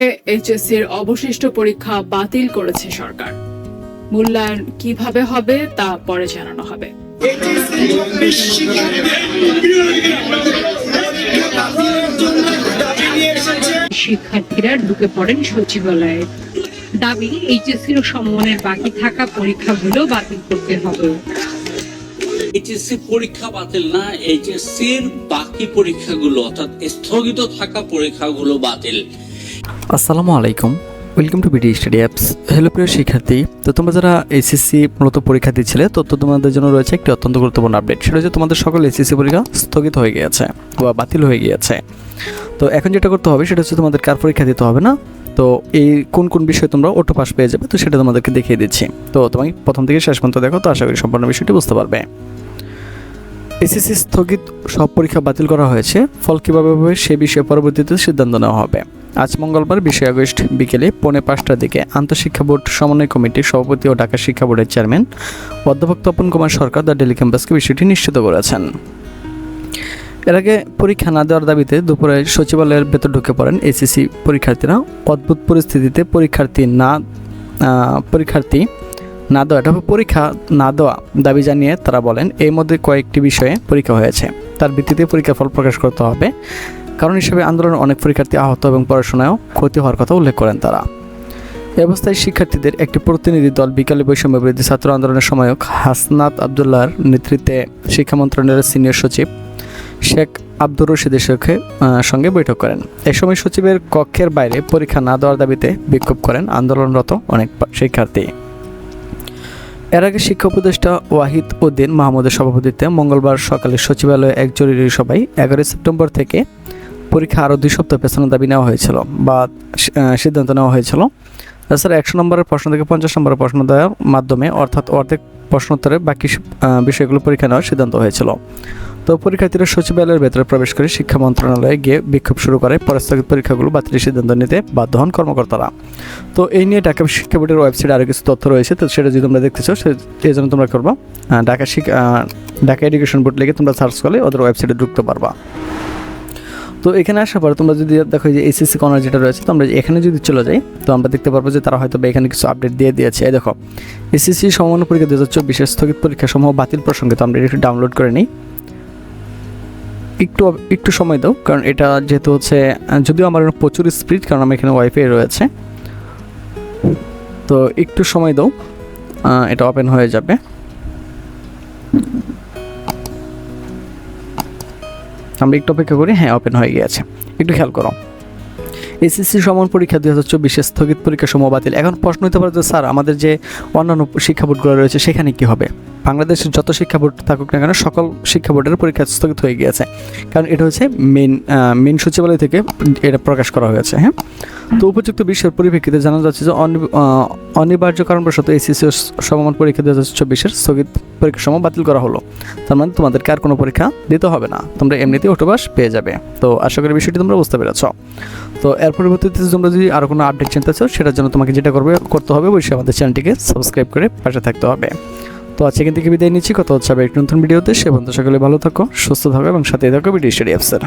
এইচএসসির অবশিষ্ট পরীক্ষা বাতিল করেছে সরকার। মূল্যায়ন কিভাবে হবে তা পরে জানানো হবে। শিক্ষার্থীরা ঢুকে পড়েন সচিবালয়ে। দাবি এইচএসসির সমমানের বাকি থাকা পরীক্ষাগুলো বাতিল করতে হবে। এইচএসসি পরীক্ষা বাতিল না, এইচএসসির বাকি পরীক্ষাগুলো অর্থাৎ স্থগিত থাকা পরীক্ষাগুলো বাতিল। আসসালামু আলাইকুম, welcome to BD study apps. Hello প্রিয় শিক্ষার্থী, তো তোমরা যারা এইচএসসি মূলত পরীক্ষা দিচ্ছিলে তো তোমাদের জন্য রয়েছে একটি অত্যন্ত গুরুত্বপূর্ণ আপডেট। সেটা হচ্ছে তোমাদের সকল এইচএসসি পরীক্ষা স্থগিত হয়ে গিয়েছে বা বাতিল হয়ে গিয়েছে। তো এখন যেটা করতে হবে সেটা হচ্ছে তোমাদের কার পরীক্ষা দিতে হবে না, তো এই কোন কোন বিষয়ে তোমরা অটো পাস পেয়ে যাবে তো সেটা তোমাদেরকে দেখিয়ে দিচ্ছি। তো তোমাকে প্রথম থেকে শেষ পর্যন্ত দেখো, তো আশা করি সম্পূর্ণ বিষয়টি বুঝতে পারবে। এসএসসি স্থগিত সব পরীক্ষা বাতিল করা হয়েছে, ফল কীভাবে হবে সে বিষয়ে পরবর্তীতে সিদ্ধান্ত নেওয়া হবে। আজ মঙ্গলবার 20 আগস্ট বিকেলে 4:45টার দিকে আন্তঃশিক্ষা বোর্ড সমন্বয় কমিটির সভাপতি ও ঢাকা শিক্ষা বোর্ডের চেয়ারম্যান অধ্যাপক তপন কুমার সরকার দ্য ডেইলি ক্যাম্পাসকে বিষয়টি নিশ্চিত করেছেন। এর আগে পরীক্ষা না দেওয়ার দাবিতে দুপুরে সচিবালয়ের ভেতর ঢুকে পড়েন এসএসসি পরীক্ষার্থীরা। অদ্ভুত পরিস্থিতিতে পরীক্ষা না দেওয়া দাবি জানিয়ে তারা বলেন এর মধ্যে কয়েকটি বিষয়ে পরীক্ষা হয়েছে, তার ভিত্তিতে পরীক্ষার ফল প্রকাশ করতে হবে। কারণ হিসেবে আন্দোলনের অনেক পরীক্ষার্থী আহত এবং পড়াশোনায়ও ক্ষতি হওয়ার কথা উল্লেখ করেন তারা। এ অবস্থায় শিক্ষার্থীদের একটি প্রতিনিধি দল বিকালে বৈষম্য বিরোধী ছাত্র আন্দোলনের সহায়ক হাসনাত আবদুল্লাহর নেতৃত্বে শিক্ষা মন্ত্রণালয়ের সিনিয়র সচিব শেখ আব্দুর রশিদের সঙ্গে বৈঠক করেন। এ সময় সচিবের কক্ষের বাইরে পরীক্ষা না দেওয়ার দাবিতে বিক্ষোভ করেন আন্দোলনরত অনেক শিক্ষার্থী। এর আগে শিক্ষা উপদেষ্টা ওয়াহিদ উদ্দিন মাহমুদের সভাপতিত্বে মঙ্গলবার সকালে সচিবালয়ে এক জরুরি সভায় 11 সেপ্টেম্বর থেকে পরীক্ষা আরও 2 সপ্তাহ পেছানোর দাবি নেওয়া হয়েছিল বা সিদ্ধান্ত নেওয়া হয়েছিল। তাছাড়া 100 নম্বরের প্রশ্ন থেকে 50 নম্বরের প্রশ্ন দেওয়ার মাধ্যমে অর্থাৎ অর্ধেক প্রশ্নোত্তরে বাকি বিষয়গুলো পরীক্ষা নেওয়ার সিদ্ধান্ত হয়েছিল। তো পরীক্ষার্থীরা সচিবালয়ের ভেতরে প্রবেশ করে শিক্ষা মন্ত্রণালয়ে গিয়ে বিক্ষোভ শুরু করে। পরে স্থগিত পরীক্ষাগুলো বাতিলের সিদ্ধান্ত নিতে বাধ্য হন কর্মকর্তারা। তো এই নিয়ে ঢাকা শিক্ষা বোর্ডের ওয়েবসাইটে আরও কিছু তথ্য রয়েছে, তো সেটা যদি তোমরা দেখতে চাও সেই জন্য তোমরা করবা ঢাকা এডুকেশন বোর্ড লিখে তোমরা সার্চ করলে ওদের ওয়েবসাইটে ঢুকতে পারবা। তো এখানে আসার পর তোমরা যদি দেখো যে এসএসসি কর্নার যেটা রয়েছে, তো আমরা এখানে যদি চলে যাই তো আমরা দেখতে পারবো যে তারা হয়তো এখানে কিছু আপডেট দিয়ে দিয়েছে। এই দেখো, এসএসসি সমমান্য পরীক্ষা 2024 স্থগিত পরীক্ষা সমূহ বাতিল প্রসঙ্গে তো আমরা একটু ডাউনলোড করে নিই। একটু সময় দাও, কারণ এটা যেহেতু হচ্ছে যদিও আমার প্রচুর স্পিড, কারণ আমার এখানে ওয়াইফাই রয়েছে, তো একটু সময় দাও, এটা ওপেন হয়ে যাবে। আমরা একটু অপেক্ষা করি। হ্যাঁ, ওপেন হয়ে গিয়েছে, একটু খেয়াল করো। এসএসসি সমমান্য পরীক্ষা 2024 স্থগিত পরীক্ষা সমূহ বাতিল। এখন প্রশ্ন হতে পারে যে স্যার আমাদের যে অন্যান্য শিক্ষা বোর্ডগুলো রয়েছে সেখানে কি হবে? বাংলাদেশের যত শিক্ষা বোর্ড থাকুক না কেন সকল শিক্ষা বোর্ডের পরীক্ষা স্থগিত হয়ে গিয়েছে, কারণ এটা হচ্ছে মেন সচিবালয় থেকে এটা প্রকাশ করা হয়েছে। হ্যাঁ, তো উপযুক্ত বিষয়ের পরিপ্রেক্ষিতে জানা যাচ্ছে যে অনিবার্য কারণবশত এসএসসি সমমান পরীক্ষা 2024 স্থগিত পরীক্ষা সমূহ বাতিল করা হলো। তার মানে তোমাদেরকে আর কোনো পরীক্ষা দিতে হবে না, তোমরা এমনিতেই অটোপাস পেয়ে যাবে। তো আশা করি বিষয়টি তোমরা বুঝতে পেরেছ। তো এর পরবর্তীতে তোমরা যদি আরও কোনো আপডেট চিন্তা চাও সেটার জন্য তোমাকে যেটা করতে হবে অবশ্যই আমাদের চ্যানেলটিকে সাবস্ক্রাইব করে পাশে থাকতে হবে। তো আজকে এখান থেকে বিদায় নিচ্ছি, কথা হচ্ছে আবার একটি নতুন ভিডিওতে। সে পর্যন্ত সকলে ভালো থাকো, সুস্থ থাকো এবং সাথে থাকো বিডি স্টাডি অ্যাপসের।